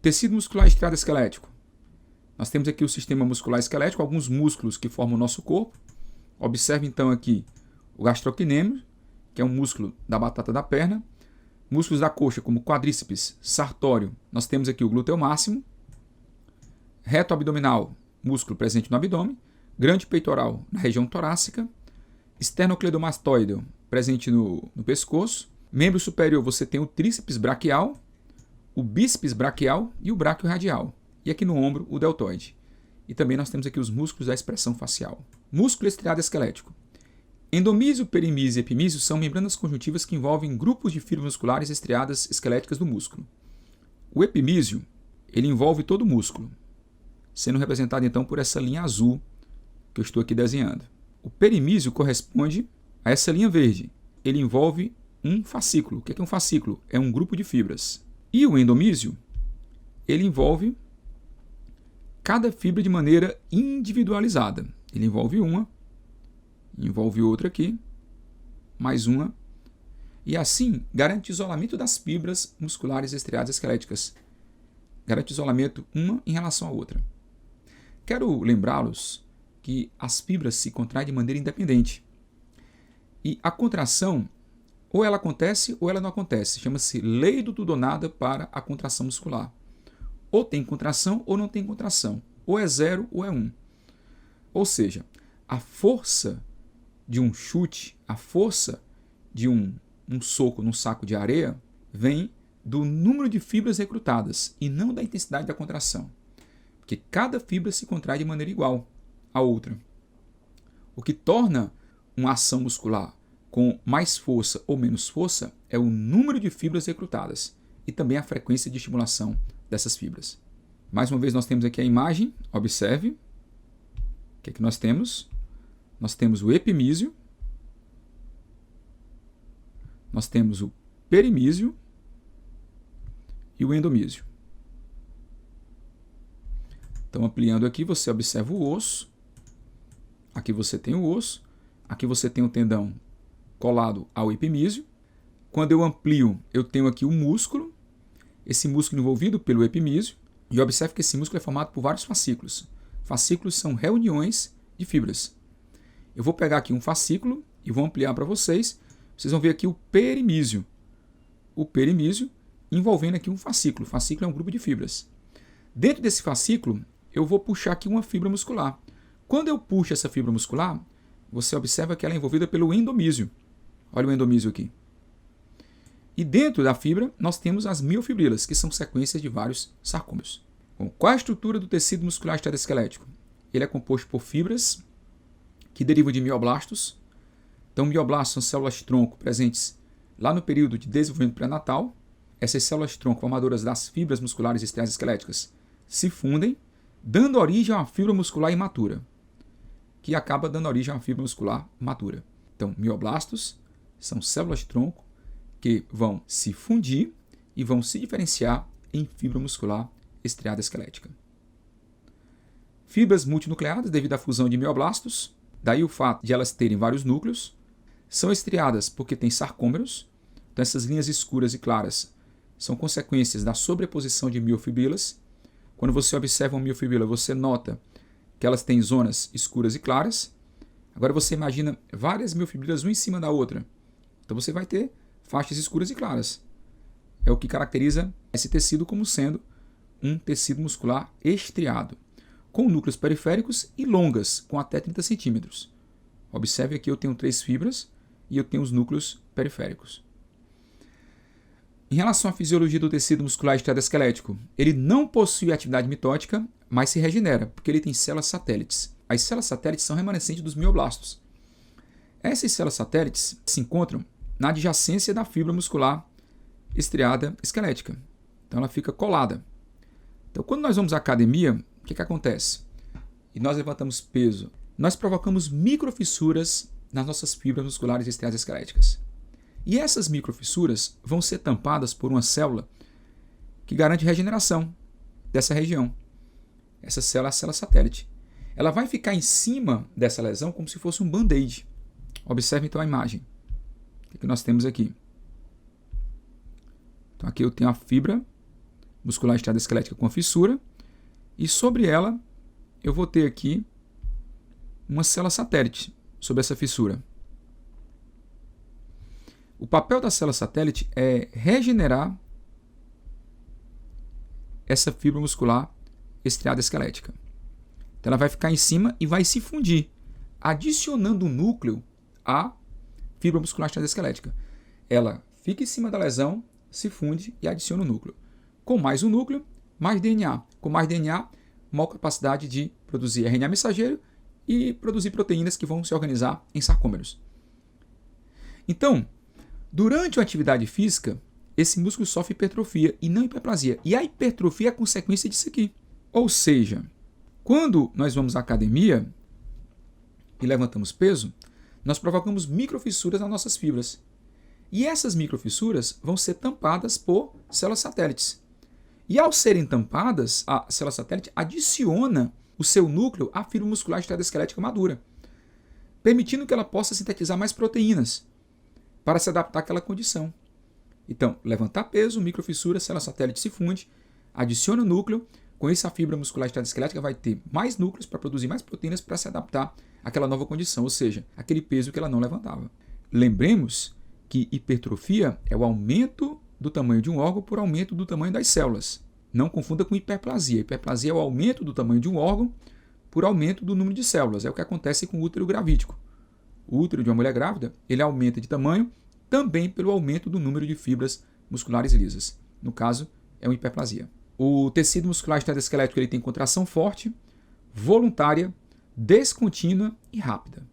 Tecido muscular estriado esquelético. Nós temos aqui o sistema muscular esquelético, alguns músculos que formam o nosso corpo. Observe então aqui o gastrocnêmio, que é um músculo da batata da perna. Músculos da coxa, como quadríceps, sartório. Nós temos aqui o glúteo máximo. Reto abdominal, músculo presente no abdômen. Grande peitoral, na região torácica. Esternocleidomastoide, presente no pescoço. Membro superior, você tem o tríceps braquial, o bíceps braquial e o bráquio radial. E aqui no ombro, o deltoide. E também nós temos aqui os músculos da expressão facial. Músculo estriado esquelético. Endomísio, perimísio e epimísio são membranas conjuntivas que envolvem grupos de fibras musculares estriadas esqueléticas do músculo. O epimísio, ele envolve todo o músculo, sendo representado então por essa linha azul que eu estou aqui desenhando. O perimísio corresponde a essa linha verde. Ele envolve um fascículo. O que é um fascículo? É um grupo de fibras. E o endomísio, ele envolve cada fibra de maneira individualizada. Ele envolve uma, envolve outra aqui, mais uma, e assim garante isolamento das fibras musculares estriadas esqueléticas. Garante isolamento uma em relação à outra. Quero lembrá-los que as fibras se contraem de maneira independente. E a contração, ou ela acontece ou ela não acontece. Chama-se lei do tudo ou nada para a contração muscular. Ou tem contração ou não tem contração. Ou é 0 ou é 1. Ou seja, a força de um chute, a força de um soco num saco de areia vem do número de fibras recrutadas e não da intensidade da contração. Porque cada fibra se contrai de maneira igual à outra. O que torna uma ação muscular com mais força ou menos força é o número de fibras recrutadas e também a frequência de estimulação dessas fibras. Mais uma vez nós temos aqui a imagem, observe. O que é que nós temos? Nós temos o epimísio, nós temos o perimísio e o endomísio. Então, ampliando aqui, você observa o osso. Aqui você tem o osso. Aqui você tem o tendão colado ao epimísio. Quando eu amplio, eu tenho aqui o músculo. Esse músculo envolvido pelo epimísio. E observe que esse músculo é formado por vários fascículos. Fascículos são reuniões de fibras. Eu vou pegar aqui um fascículo e vou ampliar para vocês. Vocês vão ver aqui o perimísio. O perimísio envolvendo aqui um fascículo. O fascículo é um grupo de fibras. Dentro desse fascículo, eu vou puxar aqui uma fibra muscular. Quando eu puxo essa fibra muscular, você observa que ela é envolvida pelo endomísio. Olha o endomísio aqui. E dentro da fibra, nós temos as miofibrilas, que são sequências de vários sarcômeros. Bom, qual a estrutura do tecido muscular estriado-esquelético? Ele é composto por fibras que derivam de mioblastos. Então, mioblastos são células-tronco presentes lá no período de desenvolvimento pré-natal. Essas células-tronco formadoras das fibras musculares estriadas-esqueléticas se fundem, dando origem a uma fibra muscular imatura, que acaba dando origem a uma fibra muscular matura. Então, mioblastos são células-tronco que vão se fundir e vão se diferenciar em fibra muscular estriada esquelética. Fibras multinucleadas devido à fusão de mioblastos, daí o fato de elas terem vários núcleos, são estriadas porque têm sarcômeros. Então essas linhas escuras e claras são consequências da sobreposição de miofibrilas. Quando você observa uma miofibrila, você nota que elas têm zonas escuras e claras. Agora você imagina várias miofibrilas uma em cima da outra. Então você vai ter faixas escuras e claras. É o que caracteriza esse tecido como sendo um tecido muscular estriado, com núcleos periféricos e longas, com até 30 centímetros. Observe aqui, eu tenho 3 fibras e eu tenho os núcleos periféricos. Em relação à fisiologia do tecido muscular estriado-esquelético, ele não possui atividade mitótica, mas se regenera, porque ele tem células satélites. As células satélites são remanescentes dos mioblastos. Essas células satélites se encontram na adjacência da fibra muscular estriada esquelética. Então ela fica colada. Então quando nós vamos à academia, o que acontece? E nós levantamos peso, nós provocamos microfissuras nas nossas fibras musculares estriadas esqueléticas. E essas microfissuras vão ser tampadas por uma célula que garante regeneração dessa região. Essa célula é a célula satélite. Ela vai ficar em cima dessa lesão como se fosse um band-aid. Observe então a imagem. O que nós temos aqui? Então aqui eu tenho a fibra muscular estriada esquelética com a fissura, e sobre ela eu vou ter aqui uma célula satélite sobre essa fissura. O papel da célula satélite é regenerar essa fibra muscular estriada esquelética. Então ela vai ficar em cima e vai se fundir, adicionando um núcleo à fibra muscular estriada esquelética. Ela fica em cima da lesão, se funde e adiciona o núcleo. Com mais um núcleo, mais DNA. Com mais DNA, maior capacidade de produzir RNA mensageiro e produzir proteínas que vão se organizar em sarcômeros. Então, durante a atividade física, esse músculo sofre hipertrofia e não hiperplasia. E a hipertrofia é a consequência disso aqui. Ou seja, quando nós vamos à academia e levantamos peso, nós provocamos microfissuras nas nossas fibras. E essas microfissuras vão ser tampadas por células satélites. E ao serem tampadas, a célula satélite adiciona o seu núcleo à fibra muscular estriada esquelética madura, permitindo que ela possa sintetizar mais proteínas para se adaptar àquela condição. Então, levantar peso, microfissura, célula satélite se funde, adiciona o núcleo, com isso a fibra muscular estriada esquelética vai ter mais núcleos para produzir mais proteínas para se adaptar àquela nova condição, ou seja, aquele peso que ela não levantava. Lembremos que hipertrofia é o aumento do tamanho de um órgão por aumento do tamanho das células. Não confunda com hiperplasia. Hiperplasia é o aumento do tamanho de um órgão por aumento do número de células. É o que acontece com o útero gravídico. O útero de uma mulher grávida, ele aumenta de tamanho também pelo aumento do número de fibras musculares lisas. No caso, é uma hiperplasia. O tecido muscular estriado esquelético ele tem contração forte, voluntária, descontínua e rápida.